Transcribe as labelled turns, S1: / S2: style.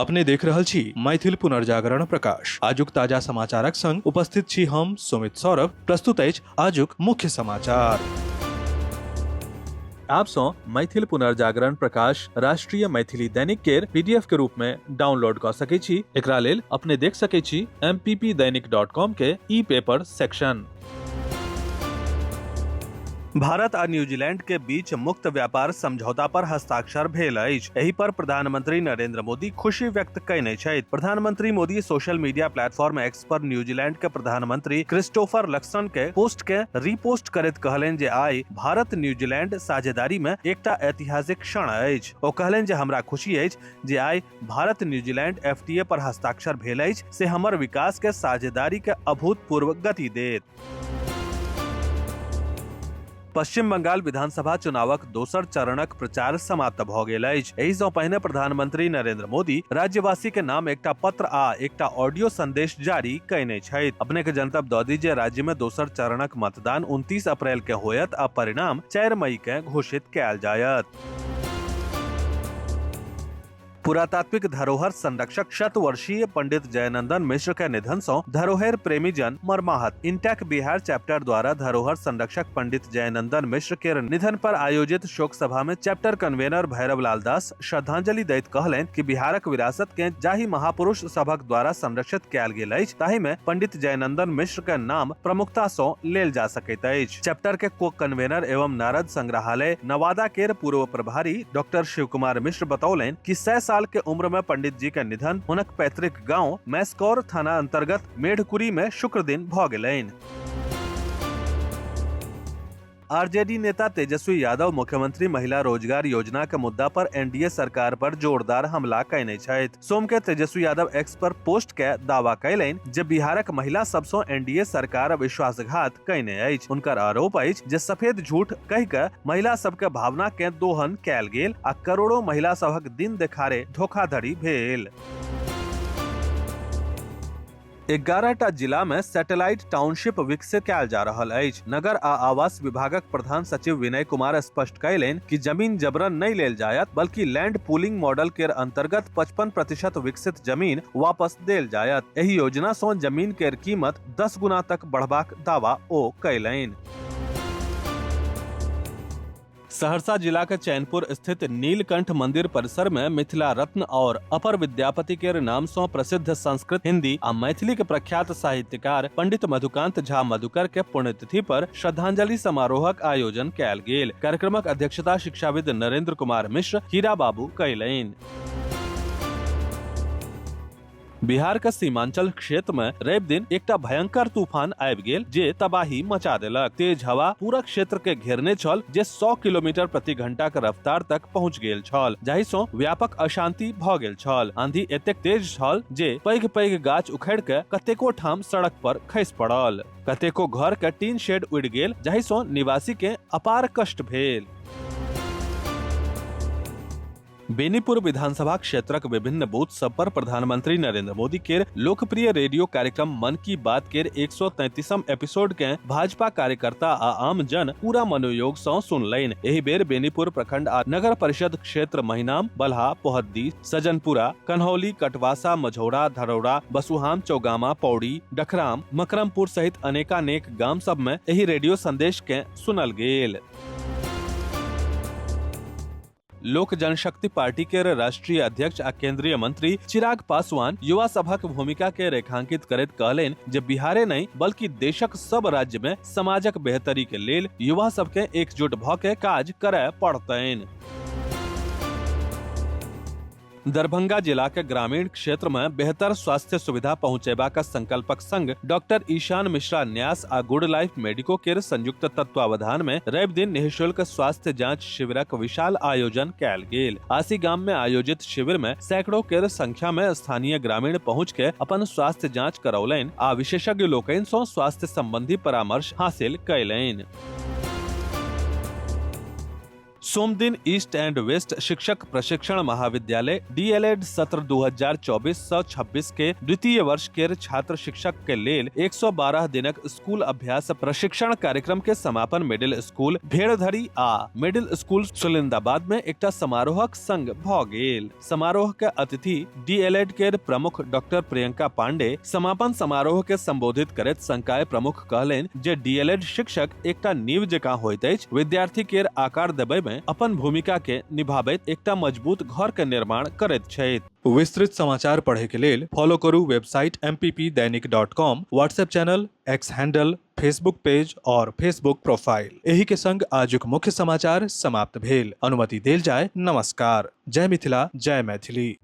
S1: अपने देख रहल छी मैथिल पुनर्जागरण प्रकाश। आजुक ताजा समाचारक संग उपस्थित छी हम सुमित सौरभ। प्रस्तुत अछि आजुक मुख्य समाचार। आप सो मैथिल पुनर्जागरण प्रकाश राष्ट्रीय मैथिली दैनिक केर पीडीएफ के रूप में डाउनलोड कर सकै छी। एकरा लेल अपने देख सकै छी mppdainik.com के ई पेपर सेक्शन। भारत आ न्यूजीलैंड के बीच मुक्त व्यापार समझौता पर हस्ताक्षर भेल अछि। एहि पर प्रधानमंत्री नरेंद्र मोदी खुशी व्यक्त कयने छथि। प्रधानमंत्री Modi social media platform x पर न्यूजीलैंड के प्रधानमंत्री क्रिस्टोफर लक्सन के पोस्ट के रीपोस्ट करैत कहलनि जे आइ भारत न्यूजीलैंड साझेदारी में एकटा ऐतिहासिक क्षण अछि। ओ कहलनि जे हमरा खुशी अछि जे आइ भारत न्यूजीलैंड एफटीए पर हस्ताक्षर भेल अछि से हमर विकास के साझेदारी के अभूतपूर्व गति देत। पश्चिम बंगाल विधानसभा चुनावक दोसर चरणक प्रचार समाप्त भ गेल अछि। एहि सँ पहिने प्रधानमंत्री नरेंद्र मोदी राज्यवासी के नाम एकटा पत्र आ एकटा ऑडियो संदेश जारी कयने छथि। अपने के जनतब दऽ दी जे राज्य में दोसर चरणक मतदान 29 अप्रैल के होयत आ परिणाम 4 मई के घोषित कयल जायत। पुरातात्विक धरोहर संरक्षक शतवर्षीय पंडित जयनंदन मिश्र के निधन से धरोहर प्रेमी जन मर्माहत। इंटेक बिहार चैप्टर द्वारा धरोहर संरक्षक पंडित जयनंदन मिश्र के निधन पर आयोजित शोक सभा में चैप्टर कन्वेनर भैरव लाल दास श्रद्धांजलि दैत कहलनि कि बिहारक विरासत के जाहि महापुरुष सभक द्वारा संरक्षित कयल गेल अछि ताहि में पंडित जयनंदन मिश्र के नाम प्रमुखता से लेल जा सकैत अछि। चैप्टर के को कन्वेनर एवं नारद संग्रहालय नवादा के पूर्व प्रभारी डॉक्टर शिव कुमार मिश्र बतौलनि कि 100 साल के उम्र में पंडित जी के निधन हुनक पैतृक गांव मैस्कौर थाना अंतर्गत मेढकुरी में शुक्र दिन भ गेलनि। आरजेडी नेता तेजस्वी यादव मुख्यमंत्री महिला रोजगार योजना के मुद्दा पर एनडीए सरकार पर जोरदार हमला कयने छथि। सोम के तेजस्वी यादव एक्स पर पोस्ट के दावा कयलनि जे बिहारक महिला सब सँ एनडीए सरकार विश्वासघात कयने अछि। हुनकर आरोप अछि जे सफेद झूठ कहि के महिला सब के भावना के दोहन कयल गेल आ करोड़ों महिला सभक दिन देखारे धोखाधड़ी भेल। 11टा जिला में सैटेलाइट टाउनशिप विकसित कयल जा रहल अछि। नगर आ आवास विभागक प्रधान सचिव विनय कुमार स्पष्ट कयलनि कि जमीन जबरन नहि लेल जायत बल्कि लैंड पूलिंग मॉडल के अंतर्गत 55% विकसित जमीन वापस देल जायत। एहि योजना सँ जमीन के कीमत 10 गुना तक बढ़बाक दावा ओ कयलनि। सहरसा जिला के चैनपुर स्थित नीलकंठ मंदिर परिसर में मिथिला रत्न और अपर विद्यापति के नाम से प्रसिद्ध संस्कृत, हिंदी आ मैथिली के प्रख्यात साहित्यकार पंडित मधुकांत झा मधुकर के पुण्यतिथि पर श्रद्धांजलि समारोहक आयोजन कयल गेल। कार्यक्रमक अध्यक्षता शिक्षाविद नरेंद्र कुमार मिश्र हीरा बाबू कयलनि। बिहार के सीमांचल क्षेत्र में रवि दिन एकटा भयंकर तूफान आबि गेल जे तबाही मचा देलक। तेज हवा पूरा क्षेत्र के घेरने छल जे 100 किलोमीटर प्रति घंटा के रफ्तार तक पहुंच गेल छल, जाहि सँ व्यापक अशांति भ गेल छल। आंधी एतेक तेज छल जे पैघ पैघ गाछ उखड़ि के कतेको ठाम सड़क पर खसि पड़ल। कतेको घर के टीन शेड उड़ि गेल जाहि सँ निवासी के अपार कष्ट भेल। बेनीपुर विधानसभा क्षेत्रक विभिन्न बूथ सब पर प्रधानमंत्री नरेंद्र मोदी के लोकप्रिय रेडियो कार्यक्रम मन की बात के 133म एपिसोड के भाजपा कार्यकर्ता आ आम जन पूरा मनोयोग सँ सुनलनि। एहि बेर बेनीपुर प्रखंड आ नगर परिषद क्षेत्र महिनाम, बल्हा, पोहद्दी, सजनपुरा, कन्हौली, कटवासा, मझौरा, धरौरा, बसुहाम, चौगामा, पौड़ी, डखराम, मकरमपुर सहित अनेकानेक गाम सब में एहि रेडियो संदेश के सुनल गेल। लोक जनशक्ति पार्टी के राष्ट्रीय अध्यक्ष आ केंद्रीय मंत्री चिराग पासवान युवा सभक भूमिका के रेखांकित करैत कहलनि जे बिहारे नहीं बल्कि देशक सब राज्य में समाजक बेहतरी के लेल युवा सब के एकजुट भ के काज करय पड़तनि। दरभंगा जिला के ग्रामीण क्षेत्र में बेहतर स्वास्थ्य सुविधा पहुंचेबा का संकल्पक संग डॉक्टर ईशान मिश्रा न्यास आ गुड लाइफ मेडिको के संयुक्त तत्वावधान में रवि दिन निःशुल्क स्वास्थ्य जांच शिविरक विशाल आयोजन कयल गेल। आसी गाम में आयोजित शिविर में सैकड़ों के संख्या में स्थानीय ग्रामीण पहुंच के अपन स्वास्थ्य जांच करौलनि आ विशेषज्ञ लोकनि सँ स्वास्थ्य संबंधी परामर्श हासिल कयलनि। सोमदिन ईस्ट एंड वेस्ट शिक्षक प्रशिक्षण महाविद्यालय DLED सत्र 2024-26 के द्वितीय वर्ष के छात्र शिक्षक के लेल 112 दिनक स्कूल अभ्यास प्रशिक्षण कार्यक्रम के समापन मिडिल स्कूल भेड़धरी आ मिडिल स्कूल सुलिंदाबाद में एकटा समारोहक संग भ गेल। समारोह के अतिथि DLED के प्रमुख डॉक्टर प्रियंका पांडे समापन समारोह के संबोधित करैत संकाय प्रमुख कहलनि जे DLED शिक्षक एकटा नींव जकाँ होइत अछि, विद्यार्थी के आकार देबय में अपन भूमिका के निभाबैत एकटा मजबूत घर के निर्माण करैत छथि। विस्तृत समाचार पढ़े के लेल फॉलो करू website mppdainik.com, WhatsApp channel, x handle, Facebook page और फेसबुक प्रोफाइल। एही के संग आजुक मुख्य समाचार समाप्त भेल। अनुमति देल जाय। नमस्कार। जय मिथिला, जय मैथिली।